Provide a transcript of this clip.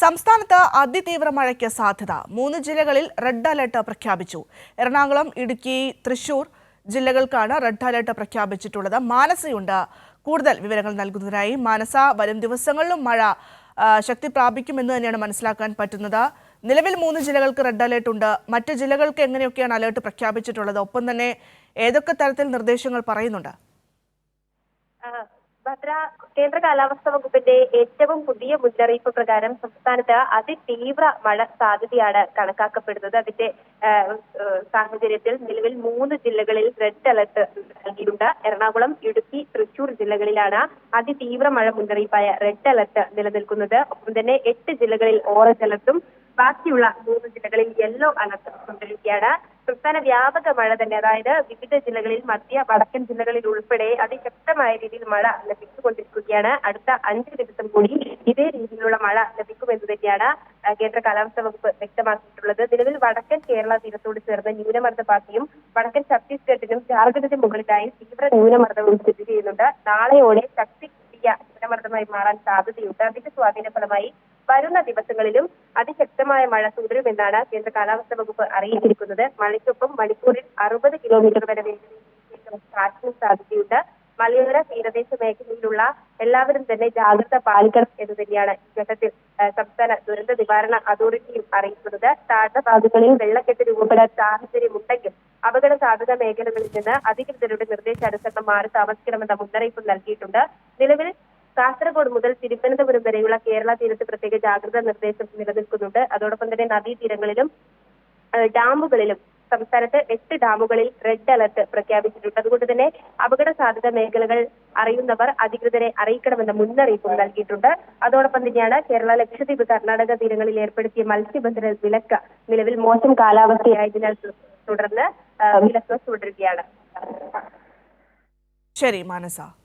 സംസ്ഥാനത്ത് അതിതീവ്ര മഴയ്ക്ക് സാധ്യത 3 ജില്ലകളിൽ റെഡ് അലർട്ട് പ്രഖ്യാപിച്ചു. എറണാകുളം, ഇടുക്കി, തൃശൂർ ജില്ലകൾക്കാണ് റെഡ് അലർട്ട് പ്രഖ്യാപിച്ചിട്ടുള്ളത്. മാനസയുണ്ട് കൂടുതൽ വിവരങ്ങൾ നൽകുന്നതിനായി. മാനസ, വരും ദിവസങ്ങളിലും മഴ ശക്തി പ്രാപിക്കുമെന്ന് തന്നെയാണ് മനസ്സിലാക്കാൻ പറ്റുന്നത്. നിലവിൽ 3 ജില്ലകൾക്ക് റെഡ് അലർട്ട് ഉണ്ട്. മറ്റ് ജില്ലകൾക്ക് എങ്ങനെയൊക്കെയാണ് അലർട്ട് പ്രഖ്യാപിച്ചിട്ടുള്ളത്? ഒപ്പം തന്നെ ഏതൊക്കെ തരത്തിൽ നിർദ്ദേശങ്ങൾ പറയുന്നുണ്ട്? ഭദ്ര, കേന്ദ്ര കാലാവസ്ഥാ വകുപ്പിന്റെ ഏറ്റവും പുതിയ മുന്നറിയിപ്പ് പ്രകാരം സംസ്ഥാനത്ത് അതിതീവ്ര മഴ സാധ്യതയാണ് കണക്കാക്കപ്പെടുന്നത്. അതിന്റെ സാഹചര്യത്തിൽ നിലവിൽ 3 ജില്ലകളിൽ റെഡ് അലർട്ട് നൽകിയിട്ടുണ്ട്. എറണാകുളം, ഇടുക്കി, തൃശൂർ ജില്ലകളിലാണ് അതിതീവ്ര മഴ മുന്നറിയിപ്പായ റെഡ് അലർട്ട് നിലനിൽക്കുന്നത്. ഒപ്പം തന്നെ 8 ജില്ലകളിൽ ഓറഞ്ച് അലർട്ടും ബാക്കിയുള്ള 3 ജില്ലകളിൽ യെല്ലോ അലർട്ട് തുടരുകയാണ്. സംസ്ഥാന വ്യാപക മഴ തന്നെ, അതായത് വിവിധ ജില്ലകളിൽ, മധ്യ വടക്കൻ ജില്ലകളിൽ ഉൾപ്പെടെ അതിശക്തമായ രീതിയിൽ മഴ ലഭിച്ചുകൊണ്ടിരിക്കുകയാണ്. അടുത്ത 5 ദിവസം കൂടി ഇതേ രീതിയിലുള്ള മഴ ലഭിക്കുമെന്ന് തന്നെയാണ് കേന്ദ്ര കാലാവസ്ഥാ വകുപ്പ് വ്യക്തമാക്കിയിട്ടുള്ളത്. നിലവിൽ വടക്കൻ കേരള തീരത്തോട് ചേർന്ന് ന്യൂനമർദ്ദപാത്തിയും വടക്കൻ ഛത്തീസ്ഗഡിനും ജാർഖണ്ഡിനും മുകളിലായി തീവ്ര ന്യൂനമർദ്ദവും സ്ഥിതി ചെയ്യുന്നുണ്ട്. നാളെയോടെ ശക്തി കൂടിയ ന്യൂനമർദ്ദമായി മാറാൻ സാധ്യതയുണ്ട്. അതിന്റെ സ്വാധീന ഫലമായി വരുന്ന ദിവസങ്ങളിലും അതിശക്തമായ മഴ തുടരുമെന്നാണ് കേന്ദ്ര കാലാവസ്ഥാ വകുപ്പ് അറിയിച്ചിരിക്കുന്നത്. മഴയ്ക്കൊപ്പം മണിക്കൂറിൽ 60 കിലോമീറ്റർ വരെ വേഗതയിൽ കാറ്റിനും സാധ്യതയുണ്ട്. മലയോര തീരദേശ മേഖലയിലുള്ള എല്ലാവരും തന്നെ ജാഗ്രത പാലിക്കണം എന്ന് തന്നെയാണ് ഈ ഘട്ടത്തിൽ സംസ്ഥാന ദുരന്ത നിവാരണ അതോറിറ്റിയും അറിയിക്കുന്നത്. താഴ്ന്ന ഭാഗങ്ങളിൽ വെള്ളക്കെട്ട് രൂപപ്പെടാൻ സാഹചര്യമുണ്ടെങ്കിൽ അപകട സാധ്യത മേഖലകളിൽ നിന്ന് അധികൃതരുടെ നിർദ്ദേശാനുസരണം മാറി താമസിക്കണമെന്ന മുന്നറിയിപ്പ് നൽകിയിട്ടുണ്ട്. നിലവിൽ കാസർഗോഡ് മുതൽ തിരുവനന്തപുരം വരെയുള്ള കേരള തീരത്ത് പ്രത്യേക ജാഗ്രതാ നിർദ്ദേശം നിലനിൽക്കുന്നുണ്ട്. അതോടൊപ്പം തന്നെ നദീതീരങ്ങളിലും ഡാമുകളിലും സംസ്ഥാനത്ത് 8 ഡാമുകളിൽ റെഡ് അലർട്ട് പ്രഖ്യാപിച്ചിട്ടുണ്ട്. അതുകൊണ്ട് തന്നെ അപകട സാധ്യത മേഖലകൾ അറിയുന്നവർ അധികൃതരെ അറിയിക്കണമെന്ന മുന്നറിയിപ്പും നൽകിയിട്ടുണ്ട്. അതോടൊപ്പം തന്നെയാണ് കേരള, ലക്ഷദ്വീപ്, കർണാടക തീരങ്ങളിൽ ഏർപ്പെടുത്തിയ മത്സ്യബന്ധന വിലക്ക് നിലവിൽ മോശം കാലാവസ്ഥയായതിനാൽ തുടർന്ന് വിലക്ക് തുടരുകയാണ്. ശരി മാനസ.